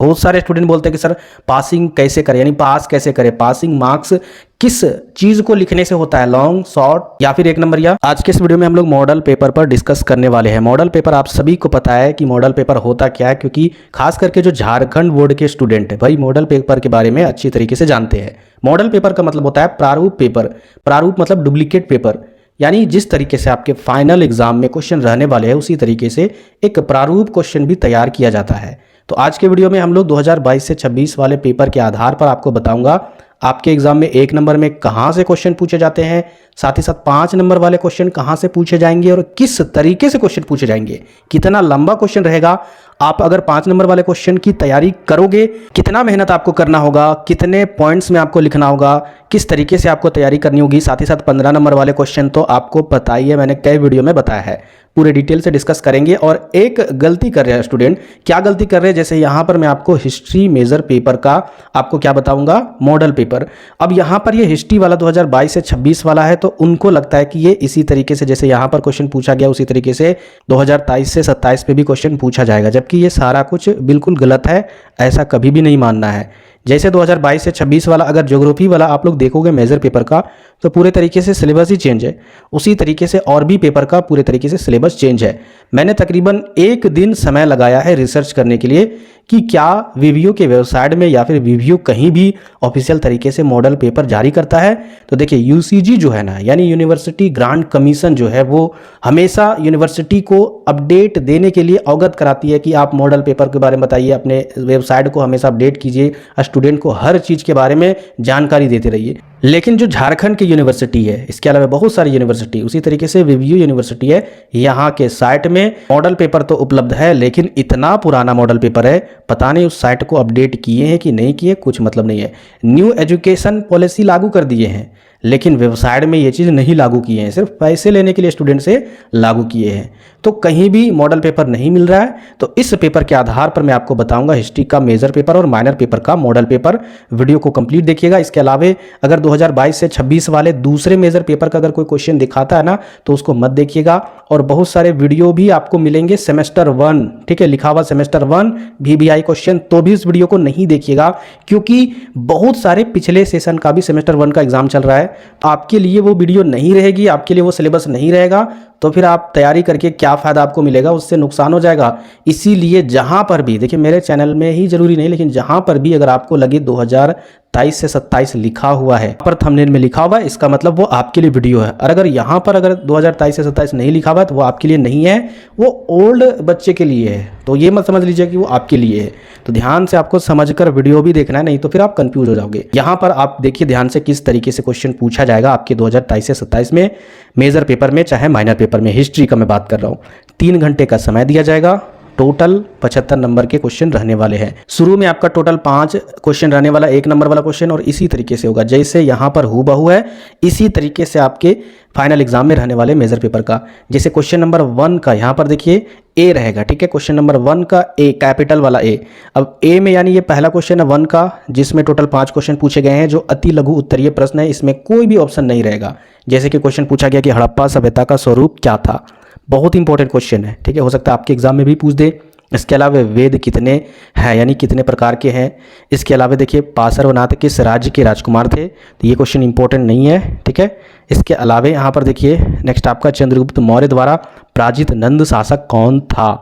बहुत सारे स्टूडेंट बोलते हैं कि सर पासिंग कैसे करें, यानी पास कैसे करें, पासिंग मार्क्स किस चीज को लिखने से होता है, लॉन्ग, शॉर्ट या फिर एक नंबर या। आज के इस वीडियो में हम लोग मॉडल पेपर पर डिस्कस करने वाले हैं। मॉडल पेपर आप सभी को पता है कि मॉडल पेपर होता क्या है, क्योंकि खास करके जो झारखंड बोर्ड के स्टूडेंट है भाई मॉडल पेपर के बारे में अच्छी तरीके से जानते हैं। मॉडल पेपर का मतलब होता है प्रारूप पेपर। प्रारूप मतलब डुप्लीकेट पेपर, यानी जिस तरीके से आपके फाइनल एग्जाम में क्वेश्चन रहने वाले हैं उसी तरीके से एक प्रारूप क्वेश्चन भी तैयार किया जाता है। तो आज के वीडियो में हम लोग 2022 से 26 वाले पेपर के आधार पर आपको बताऊंगा आपके एग्जाम में 1 नंबर में कहां से क्वेश्चन पूछे जाते हैं, साथ ही साथ 5 नंबर वाले क्वेश्चन कहां से पूछे जाएंगे और किस तरीके से क्वेश्चन पूछे जाएंगे, कितना लंबा क्वेश्चन रहेगा, आप अगर 5 नंबर वाले क्वेश्चन की तैयारी करोगे कितना मेहनत आपको करना होगा, कितने पॉइंट्स में आपको लिखना होगा, किस तरीके से आपको तैयारी करनी होगी। साथ ही साथ 15 नंबर वाले क्वेश्चन तो आपको पता ही है, मैंने कई वीडियो में बताया है, पूरे डिटेल से डिस्कस करेंगे। और एक गलती कर रहे हैं स्टूडेंट, क्या गलती कर रहे हैं, जैसे यहाँ पर मैं आपको हिस्ट्री मेजर पेपर का आपको क्या बताऊंगा, मॉडल पेपर। अब यहाँ पर ये हिस्ट्री वाला 2022 से 26 वाला है, तो उनको लगता है कि ये इसी तरीके से जैसे यहाँ पर क्वेश्चन पूछा गया उसी तरीके से 2023 से 27 पे भी क्वेश्चन पूछा जाएगा, जबकि ये सारा कुछ बिल्कुल गलत है। ऐसा कभी भी नहीं मानना है। जैसे 2022 से 26 वाला अगर ज्योग्राफी वाला आप लोग देखोगे मेजर पेपर का, तो पूरे तरीके से सिलेबस ही चेंज है, उसी तरीके से और भी पेपर का पूरे तरीके से सिलेबस चेंज है। मैंने तकरीबन 1 दिन समय लगाया है रिसर्च करने के लिए कि क्या वीवीओ के वेबसाइट में या फिर वीवीओ कहीं भी ऑफिशियल तरीके से मॉडल पेपर जारी करता है। तो देखिए यूसीजी जो है ना, यानी यूनिवर्सिटी ग्रांट कमीशन जो है, वो हमेशा यूनिवर्सिटी को अपडेट देने के लिए अवगत कराती है कि आप मॉडल पेपर के बारे में बताइए, अपने वेबसाइट को हमेशा अपडेट कीजिए, स्टूडेंट को हर चीज़ के बारे में जानकारी देते रहिए। लेकिन जो झारखंड की यूनिवर्सिटी है, इसके अलावा बहुत सारी यूनिवर्सिटी उसी तरीके से वीवीयू यूनिवर्सिटी है, यहाँ के साइट में मॉडल पेपर तो उपलब्ध है, लेकिन इतना पुराना मॉडल पेपर है, पता नहीं उस साइट को अपडेट किए हैं कि नहीं किए, कुछ मतलब नहीं है। न्यू एजुकेशन पॉलिसी लागू कर दिए हैं, लेकिन वेबसाइट में ये चीज़ नहीं लागू किए हैं, सिर्फ पैसे लेने के लिए स्टूडेंट से लागू किए हैं। तो कहीं भी मॉडल पेपर नहीं मिल रहा है। तो इस पेपर के आधार पर मैं आपको बताऊंगा हिस्ट्री का मेजर पेपर और माइनर पेपर का मॉडल पेपर। वीडियो को कंप्लीट देखिएगा। इसके अलावा अगर 2022 से 26 वाले दूसरे मेजर पेपर का अगर कोई क्वेश्चन दिखाता है ना, तो उसको मत देखिएगा। और बहुत सारे वीडियो भी आपको मिलेंगे सेमेस्टर 1, ठीक है, लिखा हुआ सेमेस्टर 1 VBI क्वेश्चन, तो भी इस वीडियो को नहीं देखिएगा, क्योंकि बहुत सारे पिछले सेशन का भी सेमेस्टर 1 का एग्जाम चल रहा है। आपके लिए वो वीडियो नहीं रहेगी, आपके लिए वो सिलेबस नहीं रहेगा, तो फिर आप तैयारी करके क्या फ़ायदा आपको मिलेगा, उससे नुकसान हो जाएगा। इसीलिए जहां पर भी देखिए, मेरे चैनल में ही जरूरी नहीं, लेकिन जहां पर भी अगर आपको लगे 2023 से 27 लिखा हुआ है, पर थंबनेल में लिखा हुआ है, इसका मतलब वो आपके लिए वीडियो है। और अगर यहाँ पर अगर 2023 से 27 नहीं लिखा हुआ है, तो वो आपके लिए नहीं है, वो ओल्ड बच्चे के लिए है। तो ये मत समझ लीजिए कि वो आपके लिए है। तो ध्यान से आपको समझकर वीडियो भी देखना है, नहीं तो फिर आप कंफ्यूज हो जाओगे। यहाँ पर आप देखिए ध्यान से किस तरीके से क्वेश्चन पूछा जाएगा आपके 2023 से 27 में मेजर पेपर में, चाहे माइनर पेपर में। हिस्ट्री का मैं बात कर रहा हूँ। 3 घंटे का समय दिया जाएगा। टोटल 75 नंबर के क्वेश्चन रहने वाले हैं। शुरू में आपका टोटल 5 क्वेश्चन रहने वाला, 1 नंबर वाला क्वेश्चन, और इसी तरीके से होगा जैसे यहाँ पर हूबहू है, इसी तरीके से आपके फाइनल एग्जाम में रहने वाले मेजर पेपर का। जैसे क्वेश्चन नंबर 1 का यहाँ पर देखिए ए रहेगा, ठीक है, क्वेश्चन नंबर 1 का ए, कैपिटल वाला ए। अब ए में यानी ये पहला क्वेश्चन है 1 का, जिसमें टोटल 5 क्वेश्चन पूछे गए हैं, जो अति लघु उत्तरीय प्रश्न है, इसमें कोई भी ऑप्शन नहीं रहेगा। जैसे कि क्वेश्चन पूछा गया कि हड़प्पा सभ्यता का स्वरूप क्या था, बहुत इंपॉर्टेंट क्वेश्चन है, ठीक है, हो सकता है आपके एग्जाम में भी पूछ दे। इसके अलावा वेद कितने हैं, यानी कितने प्रकार के हैं। इसके अलावा देखिए पार्श्वनाथ किस राज्य के राजकुमार थे, तो ये क्वेश्चन इंपॉर्टेंट नहीं है, ठीक है। इसके अलावा यहाँ पर देखिए नेक्स्ट आपका चंद्रगुप्त मौर्य द्वारा पराजित नंद शासक कौन था।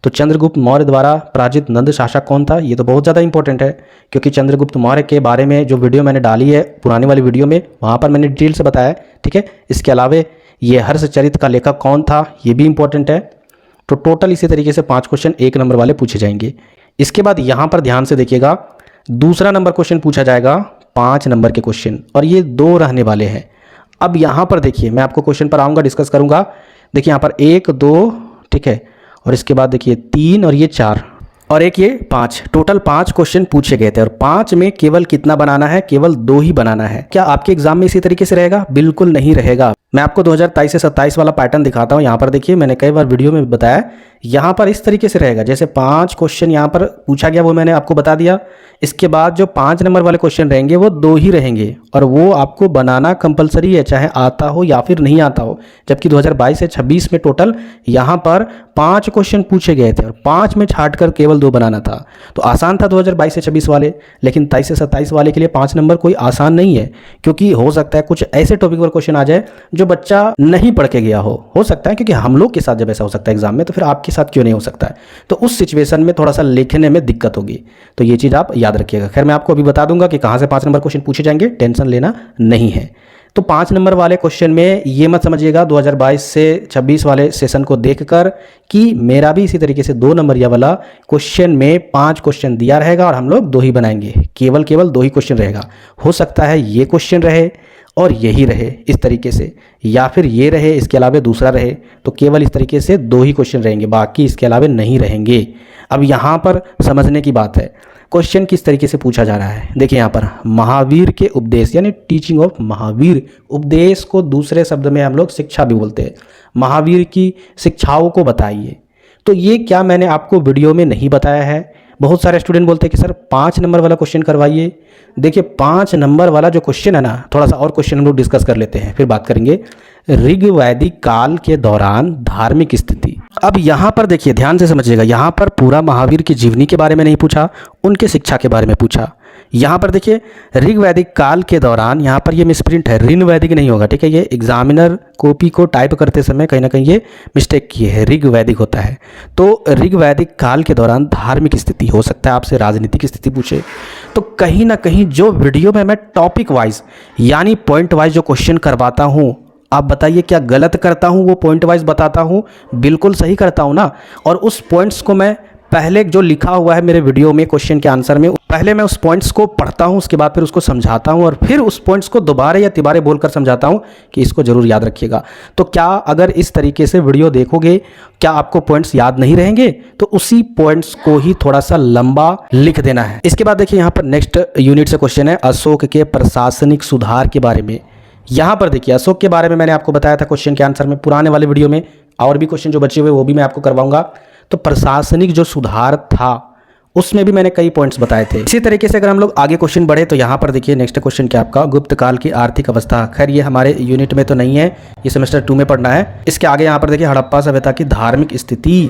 तो चंद्रगुप्त मौर्य द्वारा पराजित नंद शासक कौन था, ये तो बहुत ज़्यादा इंपॉर्टेंट है, क्योंकि चंद्रगुप्त मौर्य के बारे में जो वीडियो मैंने डाली है पुरानी वाली वीडियो में, वहाँ पर मैंने डिटेल से बताया है, ठीक है। इसके अलावा ये हर्षचरित का लेखक कौन था, ये भी इंपॉर्टेंट है। तो टोटल इसी तरीके से 5 क्वेश्चन 1 नंबर वाले पूछे जाएंगे। इसके बाद यहाँ पर ध्यान से देखिएगा, दूसरा नंबर क्वेश्चन पूछा जाएगा 5 नंबर के क्वेश्चन, और ये 2 रहने वाले हैं। अब यहाँ पर देखिए मैं आपको क्वेश्चन पर आऊँगा, डिस्कस करूँगा। देखिए यहाँ पर 1 2, ठीक है, और इसके बाद देखिए 3 और ये 4 और एक ये 5, टोटल 5 क्वेश्चन पूछे गए थे। और 5 में केवल कितना बनाना है, केवल 2 ही बनाना है। क्या आपके एग्जाम में इसी तरीके से रहेगा? बिल्कुल नहीं रहेगा। मैं आपको 2023 से 27 वाला पैटर्न दिखाता हूँ। यहाँ पर देखिए, मैंने कई बार वीडियो में बताया, यहाँ पर इस तरीके से रहेगा। जैसे 5 क्वेश्चन यहाँ पर पूछा गया वो मैंने आपको बता दिया। इसके बाद जो 5 नंबर वाले क्वेश्चन रहेंगे वो 2 ही रहेंगे और वो आपको बनाना कंपलसरी है, चाहे आता हो या फिर नहीं आता हो। जबकि 2022 से 26 में टोटल यहाँ पर 5 क्वेश्चन पूछे गए थे और 5 में छांटकर केवल 2 बनाना था। तो आसान था 2022 से 26 वाले, लेकिन 23 से 27 वाले के लिए 5 नंबर कोई आसान नहीं है, क्योंकि हो सकता है कुछ ऐसे टॉपिक पर क्वेश्चन आ जाए जो बच्चा नहीं पढ़ के गया हो सकता है, क्योंकि हम लोग के साथ जब ऐसा हो सकता है एग्जाम में, तो फिर आपके साथ क्यों नहीं हो सकता है। तो उस सिचुएशन में थोड़ा सा लिखने में दिक्कत होगी, तो ये चीज़ आप याद रखिएगा। खैर, मैं आपको अभी बता दूंगा कि कहाँ से 5 नंबर क्वेश्चन पूछे जाएंगे, टेंशन लेना नहीं है। तो 5 नंबर वाले क्वेश्चन में ये मत समझिएगा 2022 से 26 वाले सेशन को देखकर कि मेरा भी इसी तरीके से 2 नंबर वाला क्वेश्चन में 5 क्वेश्चन दिया रहेगा और हम लोग 2 ही बनाएंगे, केवल 2 ही क्वेश्चन रहेगा। हो सकता है ये क्वेश्चन रहे और यही रहे इस तरीके से, या फिर ये रहे इसके अलावा दूसरा रहे, तो केवल इस तरीके से 2 ही क्वेश्चन रहेंगे, बाकी इसके अलावा नहीं रहेंगे। अब यहाँ पर समझने की बात है, क्वेश्चन किस तरीके से पूछा जा रहा है। देखिए यहाँ पर महावीर के उपदेश यानी टीचिंग ऑफ महावीर, उपदेश को दूसरे शब्द में हम लोग शिक्षा भी बोलते हैं। महावीर की शिक्षाओं को बताइए। तो ये क्या मैंने आपको वीडियो में नहीं बताया है। बहुत सारे स्टूडेंट बोलते हैं कि सर 5 नंबर वाला क्वेश्चन करवाइए। देखिए 5 नंबर वाला जो क्वेश्चन है ना, थोड़ा सा और क्वेश्चन हम लोग डिस्कस कर लेते हैं, फिर बात करेंगे। ऋग वैदिक काल के दौरान धार्मिक स्थिति। अब यहाँ पर देखिए, ध्यान से समझिएगा, यहाँ पर पूरा महावीर की जीवनी के बारे में नहीं पूछा, उनके शिक्षा के बारे में पूछा। यहाँ पर देखिए ऋग वैदिक काल के दौरान, यहाँ पर ये मिसप्रिंट है, ऋण वैदिक नहीं होगा, ठीक है। ये एग्जामिनर कॉपी को टाइप करते समय कहीं ना कहीं ये मिस्टेक की है, ऋग वैदिक होता है। तो ऋग वैदिक काल के दौरान धार्मिक स्थिति, हो सकता है आपसे राजनीतिक स्थिति पूछे। तो कहीं ना कहीं जो वीडियो में मैं टॉपिक वाइज यानी पॉइंट वाइज जो क्वेश्चन करवाता हूँ, आप बताइए क्या गलत करता हूँ? वो पॉइंट वाइज बताता हूँ, बिल्कुल सही करता हूँ ना। और उस पॉइंट्स को मैं पहले जो लिखा हुआ है मेरे वीडियो में क्वेश्चन के आंसर में, पहले मैं उस पॉइंट्स को पढ़ता हूं, उसके बाद फिर उसको समझाता हूं और फिर उस पॉइंट्स को दोबारा या तिबारे बोलकर समझाता हूं कि इसको जरूर याद रखिएगा। तो क्या अगर इस तरीके से वीडियो देखोगे, क्या आपको पॉइंट्स याद नहीं रहेंगे? तो उसी पॉइंट्स को ही थोड़ा सा लंबा लिख देना है। इसके बाद देखिए यहाँ पर नेक्स्ट यूनिट से क्वेश्चन है अशोक के प्रशासनिक सुधार के बारे में। यहाँ पर देखिए अशोक के बारे में मैंने आपको बताया था क्वेश्चन के आंसर में, पुराने वाले वीडियो में, और भी क्वेश्चन जो बचे हुए वो भी मैं आपको करवाऊंगा। तो प्रशासनिक जो सुधार था उसमें भी मैंने कई पॉइंट्स बताए थे। इसी तरीके से अगर हम लोग आगे क्वेश्चन बढ़े तो यहाँ पर देखिए नेक्स्ट क्वेश्चन क्या आपका, गुप्त काल की आर्थिक अवस्था। खैर ये हमारे यूनिट में तो नहीं है, ये सेमेस्टर 2 में पढ़ना है। इसके आगे यहाँ पर देखिए हड़प्पा सभ्यता की धार्मिक स्थिति।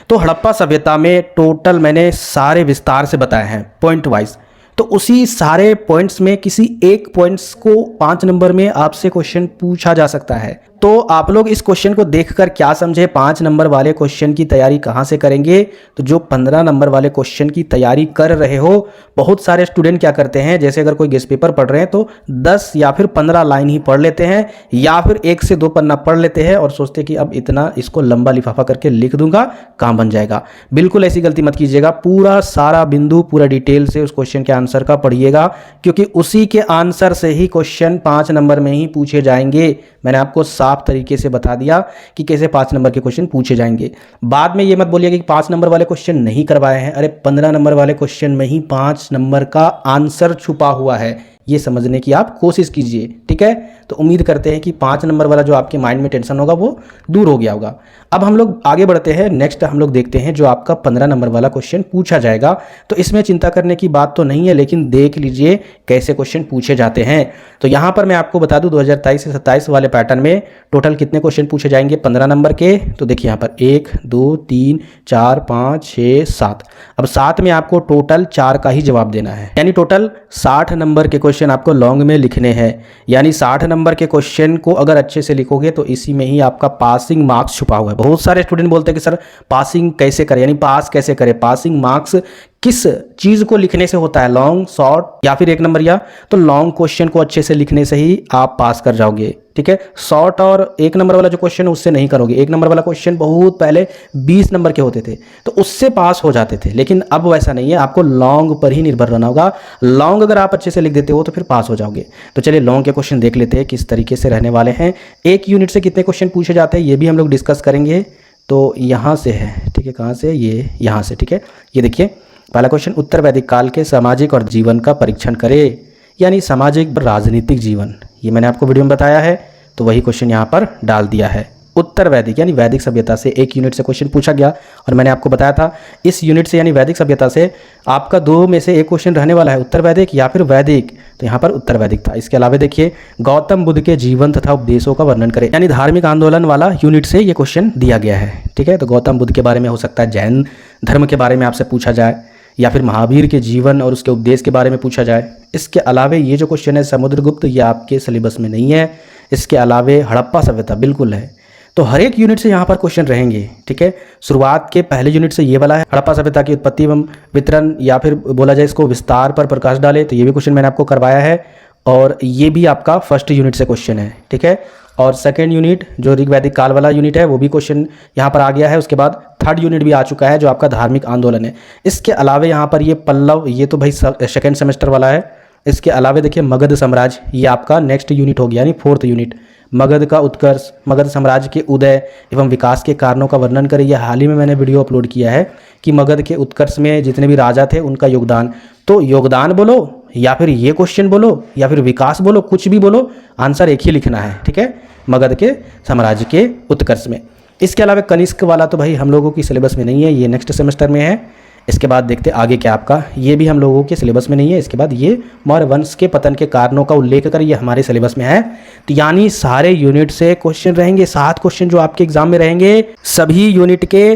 तो हड़प्पा सभ्यता में टोटल मैंने सारे विस्तार से बताए हैं पॉइंट वाइज। तो उसी सारे पॉइंट्स में किसी एक पॉइंट्स को 5 नंबर में आपसे क्वेश्चन पूछा जा सकता है। तो आप लोग इस क्वेश्चन को देखकर क्या समझे, 5 नंबर वाले क्वेश्चन की तैयारी कहाँ से करेंगे? तो जो 15 नंबर वाले क्वेश्चन की तैयारी कर रहे हो, बहुत सारे स्टूडेंट क्या करते हैं, जैसे अगर कोई गेस्ट पेपर पढ़ रहे हैं तो 10 या फिर 15 लाइन ही पढ़ लेते हैं, या फिर 1 से 2 पन्ना पढ़ लेते हैं और सोचते कि अब इतना इसको लंबा लिफाफा करके लिख दूंगा, काम बन जाएगा। बिल्कुल ऐसी गलती मत कीजिएगा। पूरा सारा बिंदु पूरा डिटेल से उस क्वेश्चन के आंसर का पढ़िएगा, क्योंकि उसी के आंसर से ही क्वेश्चन 5 नंबर में ही पूछे जाएंगे। मैंने आपको साफ तरीके से बता दिया कि कैसे 5 नंबर के क्वेश्चन पूछे जाएंगे। बाद में ये मत बोलिएगा कि 5 नंबर वाले क्वेश्चन नहीं करवाए हैं। अरे 15 नंबर वाले क्वेश्चन में ही 5 नंबर का आंसर छुपा हुआ है, ये समझने की आप कोशिश कीजिए, ठीक है। तो उम्मीद करते हैं कि 5 नंबर वाला जो आपके माइंड में टेंशन होगा वो दूर हो गया होगा। अब हम लोग आगे बढ़ते हैं, नेक्स्ट हम लोग देखते हैं जो आपका 15 नंबर वाला क्वेश्चन पूछा जाएगा। तो इसमें चिंता करने की बात तो नहीं है, लेकिन देख लीजिए कैसे क्वेश्चन पूछे जाते हैं। तो यहाँ पर मैं आपको बता दूं 2023 से 27 वाले पैटर्न में टोटल कितने क्वेश्चन पूछे जाएंगे 15 नंबर के। तो देखिए यहाँ पर 1 2 3 4 5 6 7। अब 7 में आपको टोटल 4 का ही जवाब देना है, यानी टोटल 60 नंबर के क्वेश्चन आपको लॉन्ग में लिखने हैं। यानी 60 नंबर के क्वेश्चन को अगर अच्छे से लिखोगे तो इसी में ही आपका पासिंग मार्क्स छुपा हुआ है। बहुत सारे स्टूडेंट बोलते हैं कि सर पासिंग कैसे करें, यानी पास कैसे करें, पासिंग मार्क्स किस चीज को लिखने से होता है, लॉन्ग, शॉर्ट या फिर 1 नंबर या। तो लॉन्ग क्वेश्चन को अच्छे से लिखने से ही आप पास कर जाओगे, ठीक है। शॉर्ट और 1 नंबर वाला जो क्वेश्चन है उससे नहीं करोगे। 1 नंबर वाला क्वेश्चन बहुत पहले 20 नंबर के होते थे तो उससे पास हो जाते थे, लेकिन अब वैसा नहीं है, आपको लॉन्ग पर ही निर्भर रहना होगा। लॉन्ग अगर आप अच्छे से लिख देते हो तो फिर पास हो जाओगे। तो चलिए लॉन्ग के क्वेश्चन देख लेते हैं किस तरीके से रहने वाले हैं। एक यूनिट से कितने क्वेश्चन पूछे जाते हैं ये भी हम लोग डिस्कस करेंगे। तो यहाँ से है, ठीक है, कहाँ से, ये यहाँ से, ठीक है। ये देखिए पहला क्वेश्चन, उत्तर वैदिक काल के सामाजिक और जीवन का परीक्षण करे, यानी सामाजिक राजनीतिक जीवन। ये मैंने आपको वीडियो में बताया है। तो वही क्वेश्चन यहाँ पर डाल दिया है। उत्तर वैदिक यानी वैदिक सभ्यता से एक यूनिट से क्वेश्चन पूछा गया और मैंने आपको बताया था इस यूनिट से यानी वैदिक सभ्यता से आपका दो में से एक क्वेश्चन रहने वाला है, उत्तर वैदिक या फिर वैदिक। तो यहाँ पर उत्तर वैदिक था। इसके अलावा देखिए गौतम बुद्ध के जीवन तथा उपदेशों का वर्णन करें, यानी धार्मिक आंदोलन वाला यूनिट से ये क्वेश्चन दिया गया है। ठीक है, तो गौतम बुद्ध के बारे में हो सकता है, जैन धर्म के बारे में आपसे पूछा जाए या फिर महावीर के जीवन और उसके उपदेश के बारे में पूछा जाए। इसके अलावा ये जो क्वेश्चन है समुद्रगुप्त, ये आपके सिलेबस में नहीं है। इसके अलावा हड़प्पा सभ्यता बिल्कुल है। तो हर एक यूनिट से यहाँ पर क्वेश्चन रहेंगे। ठीक है, शुरुआत के पहले यूनिट से ये वाला है हड़प्पा सभ्यता की उत्पत्ति एवं वितरण, या फिर बोला जाए इसको विस्तार पर प्रकाश डाले, तो ये भी क्वेश्चन मैंने आपको करवाया है और ये भी आपका फर्स्ट यूनिट से क्वेश्चन है। ठीक है, और सेकेंड यूनिट जो ऋग वैदिक काल वाला यूनिट है वो भी क्वेश्चन यहाँ पर आ गया है। उसके बाद थर्ड यूनिट भी आ चुका है जो आपका धार्मिक आंदोलन है। इसके अलावा यहाँ पर ये पल्लव, ये तो भाई सेकेंड सेमेस्टर वाला है। इसके अलावा देखिए मगध साम्राज्य, ये आपका नेक्स्ट यूनिट हो गया यानी फोर्थ यूनिट। मगध का उत्कर्ष, मगध साम्राज्य के उदय एवं विकास के कारणों का वर्णन करें। यह हाल ही में मैंने वीडियो अपलोड किया है कि मगध के उत्कर्ष में जितने भी राजा थे उनका योगदान। तो योगदान बोलो या फिर ये क्वेश्चन बोलो या फिर विकास बोलो, कुछ भी बोलो, आंसर एक ही लिखना है। ठीक है, मगध के साम्राज्य के उत्कर्ष में। इसके अलावा कनिष्क वाला तो भाई हम लोगों की सिलेबस में नहीं है, ये नेक्स्ट सेमेस्टर में है। इसके बाद देखते आगे क्या आपका, ये भी हम लोगों के सिलेबस में नहीं है। इसके बाद ये मौर्य वंश के पतन के कारणों का उल्लेख कर, ये हमारे सिलेबस में है। तो यानी सारे यूनिट से क्वेश्चन रहेंगे, 7 क्वेश्चन जो आपके एग्जाम में रहेंगे, सभी यूनिट के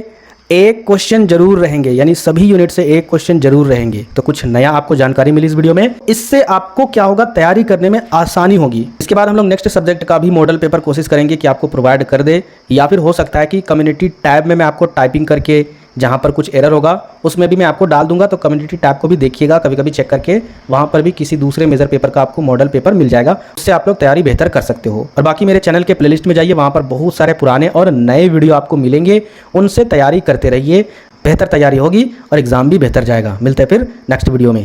एक क्वेश्चन जरूर रहेंगे, यानी सभी यूनिट से एक क्वेश्चन जरूर रहेंगे। तो कुछ नया आपको जानकारी मिली इस वीडियो में, इससे आपको क्या होगा, तैयारी करने में आसानी होगी। इसके बाद हम लोग नेक्स्ट सब्जेक्ट का भी मॉडल पेपर कोशिश करेंगे कि आपको प्रोवाइड कर दे, या फिर हो सकता है कि कम्युनिटी टैब में मैं आपको टाइपिंग करके जहाँ पर कुछ एरर होगा उसमें भी मैं आपको डाल दूंगा। तो कम्युनिटी टैब को भी देखिएगा, कभी कभी चेक करके वहाँ पर भी किसी दूसरे मेजर पेपर का आपको मॉडल पेपर मिल जाएगा, उससे आप लोग तैयारी बेहतर कर सकते हो। और बाकी मेरे चैनल के प्लेलिस्ट में जाइए, वहाँ पर बहुत सारे पुराने और नए वीडियो आपको मिलेंगे, उनसे तैयारी करते रहिए, बेहतर तैयारी होगी और एग्जाम भी बेहतर जाएगा। मिलते हैं फिर नेक्स्ट वीडियो में।